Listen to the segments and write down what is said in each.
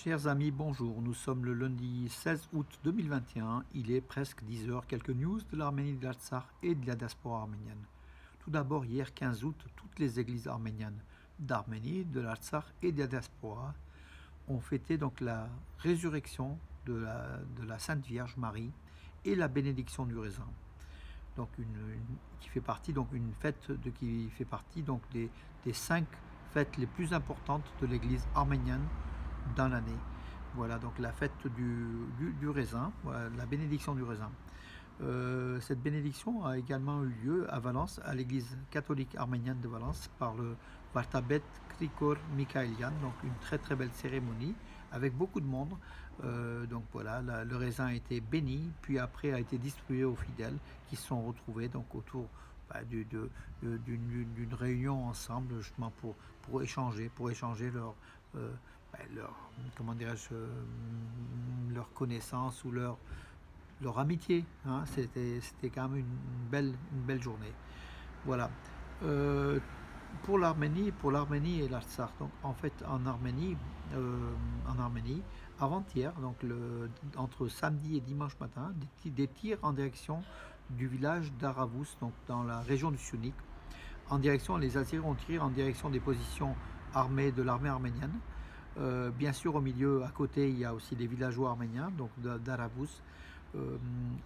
Chers amis, bonjour. Nous sommes le lundi 16 août 2021. Il est presque 10 heures. Quelques news de l'Arménie, de l'Artsakh et de la diaspora arménienne. Tout d'abord, hier 15 août, toutes les églises arméniennes d'Arménie, de l'Artsakh et de la diaspora ont fêté donc la résurrection de la Sainte Vierge Marie et la bénédiction du raisin. Donc qui fait partie donc une fête qui fait partie donc des 5 fêtes les plus importantes de l'Église arménienne dans l'année. Voilà donc la fête du raisin, voilà, la bénédiction du raisin. Cette bénédiction a également eu lieu à Valence, à l'église catholique arménienne de Valence, par le Vartabet Krikor Mikhailian, donc une très belle cérémonie avec beaucoup de monde. Donc voilà, le raisin a été béni, puis après a été distribué aux fidèles qui se sont retrouvés donc autour d'une réunion ensemble justement pour échanger leur comment dirais-je leur connaissance ou leur amitié, hein. C'était quand même une belle journée. Voilà. Euh, pour l'Arménie et l'Artsakh, donc en fait en Arménie, avant-hier, donc entre samedi et dimanche matin, des tirs en direction du village d'Aravous, donc dans la région du Syunik, les Azéris ont tiré en direction des positions armées de l'armée arménienne. Bien sûr, au milieu, à côté, il y a aussi des villageois arméniens, donc d'Aravous.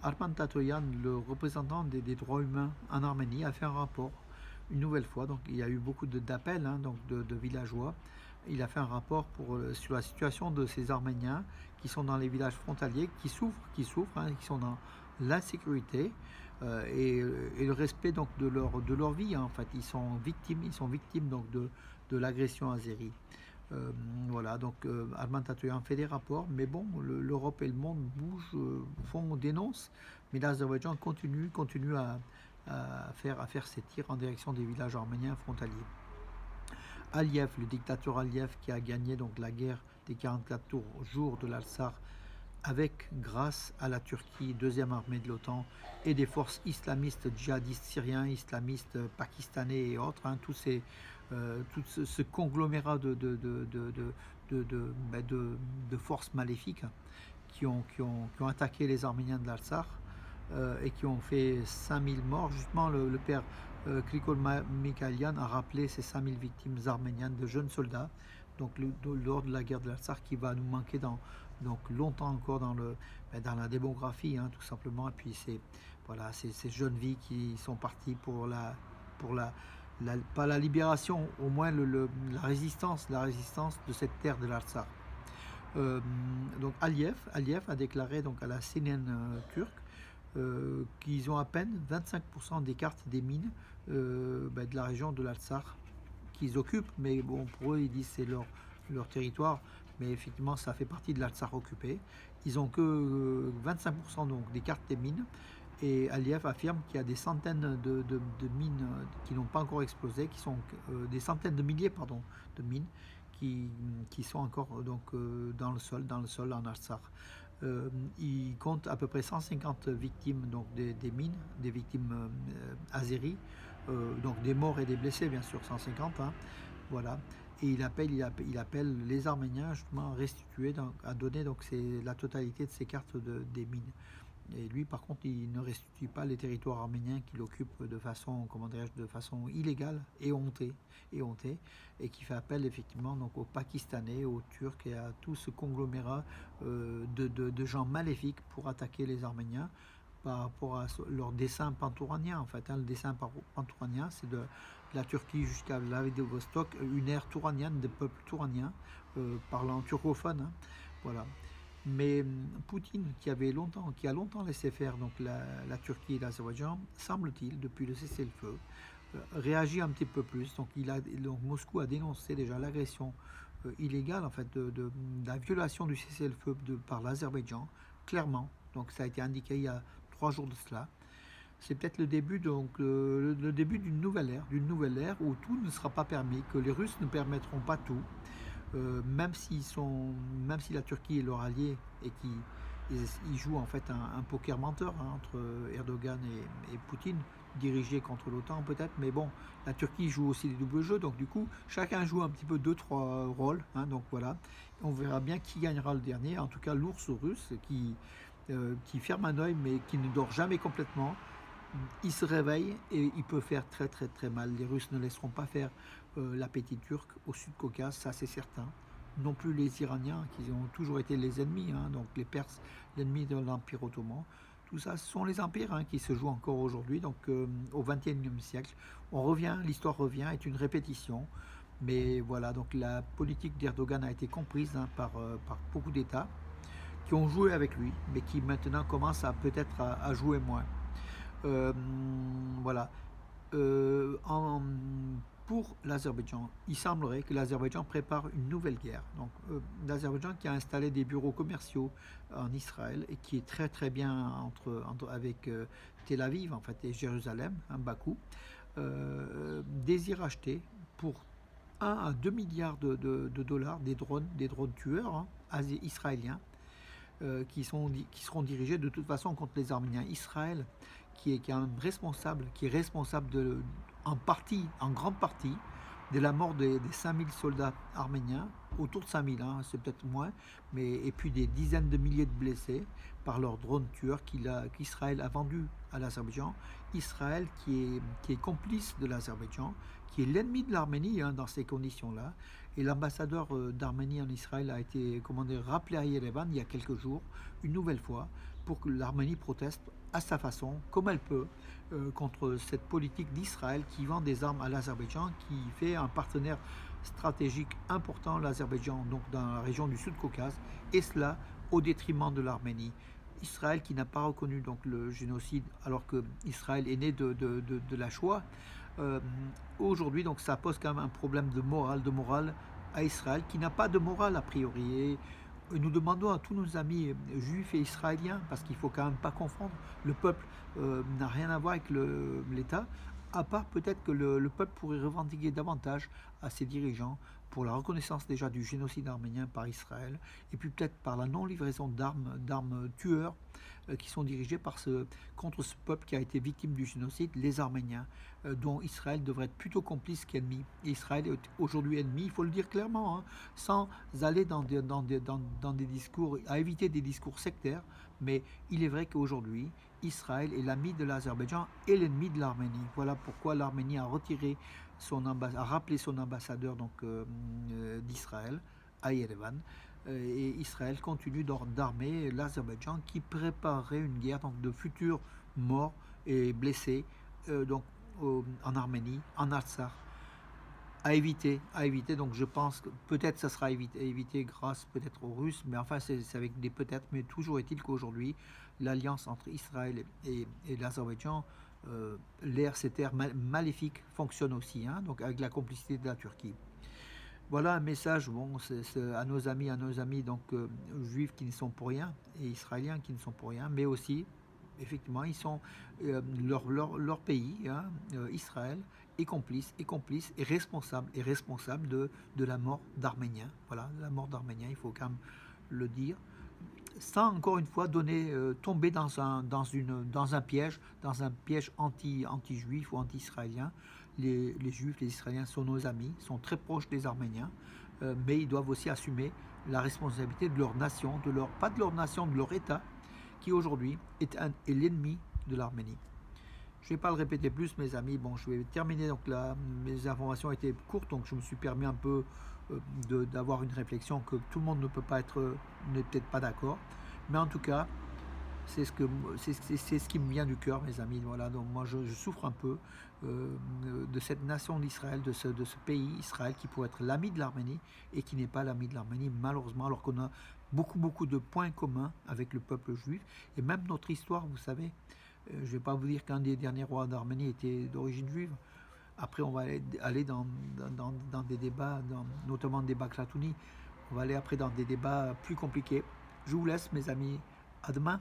Arman Tatoyan, le représentant des droits humains en Arménie, a fait un rapport une nouvelle fois. Donc, il y a eu beaucoup d'appels donc de villageois. Il a fait un rapport sur la situation de ces Arméniens qui sont dans les villages frontaliers, qui souffrent, hein, qui sont dans l'insécurité et le respect donc de leur vie, hein. En fait, ils sont victimes donc de l'agression azérie. Voilà, donc Arman Tatoyan fait des rapports, mais bon, l'Europe et le monde bougent, dénoncent, mais l'Azerbaïdjan continue à faire ses tirs en direction des villages arméniens frontaliers. Aliyev, le dictateur Aliyev qui a gagné donc la guerre des 44 jours de l'Artsakh grâce à la Turquie, deuxième armée de l'OTAN, et des forces islamistes, djihadistes syriens, islamistes pakistanais et autres, hein, tout ce conglomérat de forces maléfiques qui ont attaqué les Arméniens de l'Artsakh et qui ont fait 5000 morts. Justement, le père Krikol Mikhailian a rappelé ces 5000 victimes arméniennes de jeunes soldats donc lors de la guerre de l'Artsakh, qui va nous manquer donc longtemps encore dans la démographie, hein, tout simplement. Et puis ces jeunes vies qui sont parties pour pas la libération, au moins la résistance de cette terre de l'Artsakh. Donc Aliyev a déclaré donc à la CNN turque qu'ils ont à peine 25% des cartes des mines de la région de l'Artsakh qu'ils occupent, mais bon, pour eux, ils disent que c'est leur territoire, mais effectivement, ça fait partie de l'Artsakh occupé. Ils ont que 25% donc des cartes des mines, et Aliyev affirme qu'il y a des centaines de mines qui n'ont pas encore explosé, qui sont des centaines de milliers de mines qui sont encore dans le sol en Artsakh. Il compte à peu près 150 victimes donc des mines, des victimes azéries, donc des morts et des blessés, bien sûr, 150, hein, voilà. Et il appelle les Arméniens justement à restituer, à donner donc la totalité de ces cartes des mines. Et lui, par contre, il ne restitue pas les territoires arméniens qu'il occupe de façon, de façon illégale et hontée, et qui fait appel effectivement donc aux Pakistanais, aux Turcs et à tout ce conglomérat de gens maléfiques pour attaquer les Arméniens par rapport à leur dessein pantouranien. En fait, hein, le dessein pantouranien, c'est de la Turquie jusqu'à Vladivostok, une ère touranienne, des peuples touraniens parlant turcophone, hein, voilà. Mais Poutine, qui a longtemps laissé faire donc la Turquie et l'Azerbaïdjan, semble-t-il, depuis le cessez-le-feu, réagit un petit peu plus. Donc Moscou a dénoncé déjà l'agression illégale, en fait, de la violation du cessez-le-feu par l'Azerbaïdjan, clairement. Donc ça a été indiqué il y a 3 jours de cela. C'est peut-être le début le début d'une nouvelle ère où tout ne sera pas permis, que les Russes ne permettront pas tout. Même si la Turquie est leur allié et qu'ils jouent en fait un poker menteur, hein, entre Erdogan et Poutine, dirigé contre l'OTAN peut-être, mais bon, la Turquie joue aussi des doubles jeux, donc du coup, chacun joue un petit peu deux, trois rôles, hein, donc voilà, on verra bien qui gagnera le dernier, en tout cas l'ours russe qui ferme un œil mais qui ne dort jamais complètement, il se réveille et il peut faire très très très mal. Les Russes ne laisseront pas faire l'appétit turc au Sud-Caucase, ça c'est certain. Non plus les Iraniens, qui ont toujours été les ennemis, hein, donc les Perses, l'ennemi de l'Empire ottoman. Tout ça, ce sont les empires hein, qui se jouent encore aujourd'hui, donc au XXIe siècle. On revient, l'histoire revient, est une répétition. Mais voilà, donc la politique d'Erdogan a été comprise hein, par beaucoup d'États qui ont joué avec lui, mais qui maintenant commencent à peut-être à jouer moins. Euh, voilà. Euh, en- pour l'Azerbaïdjan, il semblerait que l'Azerbaïdjan prépare une nouvelle guerre. Donc, l'Azerbaïdjan qui a installé des bureaux commerciaux en Israël et qui est très très bien avec Tel Aviv en fait et Jérusalem, hein, Bakou, désire acheter pour 1 à 2 milliards de dollars des drones tueurs hein, israéliens qui seront dirigés de toute façon contre les Arméniens. Israël, qui est un responsable, qui est responsable en grande partie, de la mort des 5000 soldats arméniens, autour de 5000, hein, c'est peut-être moins, et puis des dizaines de milliers de blessés par leurs drones tueurs qu'Israël a vendus à l'Azerbaïdjan. Israël qui est complice de l'Azerbaïdjan, qui est l'ennemi de l'Arménie hein, dans ces conditions-là. Et l'ambassadeur d'Arménie en Israël a été rappelé à Yerevan il y a quelques jours, une nouvelle fois, pour que l'Arménie proteste à sa façon, comme elle peut, contre cette politique d'Israël qui vend des armes à l'Azerbaïdjan, qui fait un partenaire stratégique important, l'Azerbaïdjan, donc dans la région du Sud-Caucase, et cela au détriment de l'Arménie. Israël qui n'a pas reconnu donc le génocide alors que Israël est né de la Shoah. Euh, Aujourd'hui, donc ça pose quand même un problème de morale à Israël qui n'a pas de morale a priori. Et nous demandons à tous nos amis juifs et israéliens, parce qu'il ne faut quand même pas confondre, le peuple n'a rien à voir avec l'État, à part peut-être que le peuple pourrait revendiquer davantage à ses dirigeants pour la reconnaissance déjà du génocide arménien par Israël, et puis peut-être par la non-livraison d'armes tueurs qui sont dirigées contre ce peuple qui a été victime du génocide, les Arméniens, dont Israël devrait être plutôt complice qu'ennemi. Israël est aujourd'hui ennemi, il faut le dire clairement, hein, sans aller dans des discours, à éviter des discours sectaires, mais il est vrai qu'aujourd'hui, Israël est l'ami de l'Azerbaïdjan et l'ennemi de l'Arménie. Voilà pourquoi l'Arménie a rappelé son ambassadeur d'Israël à Yerevan. Et Israël continue d'armer l'Azerbaïdjan qui préparerait une guerre donc, de futurs morts et blessés en Arménie, en Artsakh, à éviter. Donc je pense que peut-être ça sera évité grâce peut-être aux Russes, mais enfin c'est avec des peut-être, mais toujours est-il qu'aujourd'hui l'alliance entre Israël et l'Azerbaïdjan, cette ère maléfique fonctionne aussi, hein, donc avec la complicité de la Turquie. Voilà un message bon, à nos amis donc juifs qui ne sont pour rien et israéliens qui ne sont pour rien, mais aussi effectivement ils sont leur pays, hein, Israël, est complice et responsable de la mort d'Arméniens. Voilà, la mort d'Arméniens, il faut quand même le dire sans encore une fois tomber dans un piège anti-juif ou anti-israélien. Les juifs, les israéliens sont nos amis, sont très proches des arméniens, mais ils doivent aussi assumer la responsabilité de leur nation, pas de leur nation, de leur État, qui aujourd'hui est l'ennemi de l'Arménie. Je ne vais pas le répéter plus, mes amis. Bon, je vais terminer. Donc là, mes informations étaient courtes, donc je me suis permis un peu d'avoir une réflexion que tout le monde ne peut pas n'est peut-être pas d'accord. Mais en tout cas, c'est ce qui me vient du cœur, mes amis. Voilà, donc moi, je souffre un peu de cette nation d'Israël, de ce pays Israël qui pourrait être l'ami de l'Arménie et qui n'est pas l'ami de l'Arménie, malheureusement, alors qu'on a beaucoup de points communs avec le peuple juif et même notre histoire, vous savez. Je ne vais pas vous dire qu'un des derniers rois d'Arménie était d'origine juive. Après, on va aller dans des débats, notamment des débats Klatouni. On va aller après dans des débats plus compliqués. Je vous laisse, mes amis. À demain.